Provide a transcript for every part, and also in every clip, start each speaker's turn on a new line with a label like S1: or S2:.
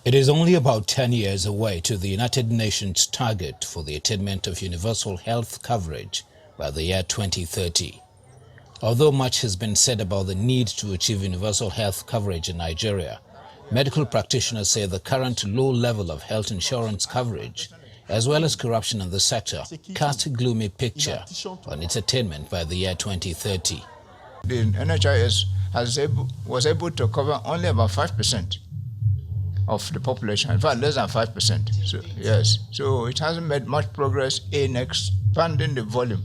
S1: It is only about 10 years away to the United Nations target for the attainment of universal health coverage by the year 2030. Although much has been said about the need to achieve universal health coverage in Nigeria, medical practitioners say the current low level of health insurance coverage, as well as corruption in the sector, cast a gloomy picture on its attainment by the year 2030.
S2: The NHIS was able to cover only about 5% of the population, in fact less than 5%. So, yes, so it hasn't made much progress in expanding the volume.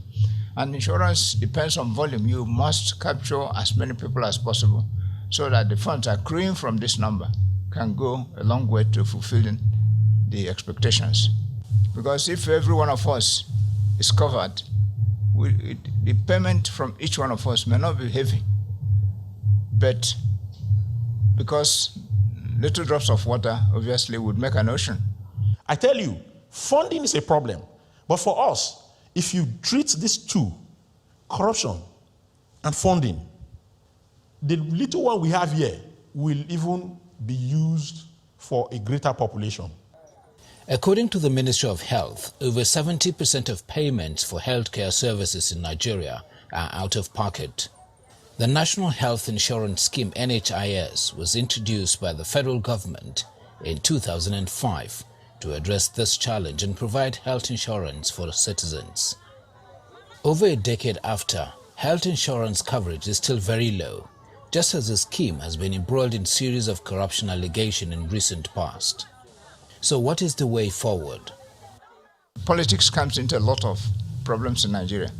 S2: And insurance depends on volume. You must capture as many people as possible so that the funds accruing from this number can go a long way to fulfilling the expectations. Because if every one of us is covered, the payment from each one of us may not be heavy, but because little drops of water obviously would make an ocean.
S3: I tell you, funding is a problem. But for us, if you treat these two, corruption and funding, the little one we have here will even be used for a greater population.
S1: According to the Ministry of Health, over 70% of payments for healthcare services in Nigeria are out of pocket. The National Health Insurance Scheme (NHIS) was introduced by the federal government in 2005 to address this challenge and provide health insurance for citizens. Over a decade after, health insurance coverage is still very low, just as the scheme has been embroiled in series of corruption allegations in recent past. So what is the way forward?
S2: Politics comes into a lot of problems in Nigeria,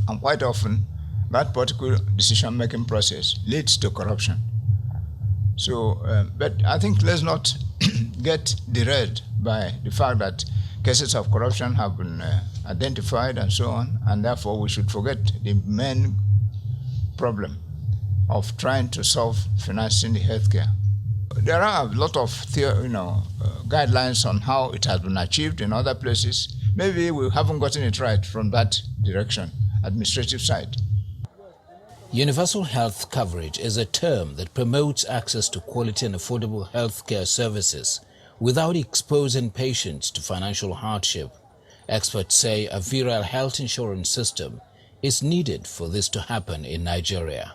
S2: and quite often that particular decision-making process leads to corruption. So, but I think let's not get derailed by the fact that cases of corruption have been identified and so on, and therefore we should forget the main problem of trying to solve financing the healthcare. There are a lot of guidelines on how it has been achieved in other places. Maybe we haven't gotten it right from that direction, administrative side.
S1: Universal health coverage is a term that promotes access to quality and affordable healthcare services without exposing patients to financial hardship. Experts say a virile health insurance system is needed for this to happen in Nigeria.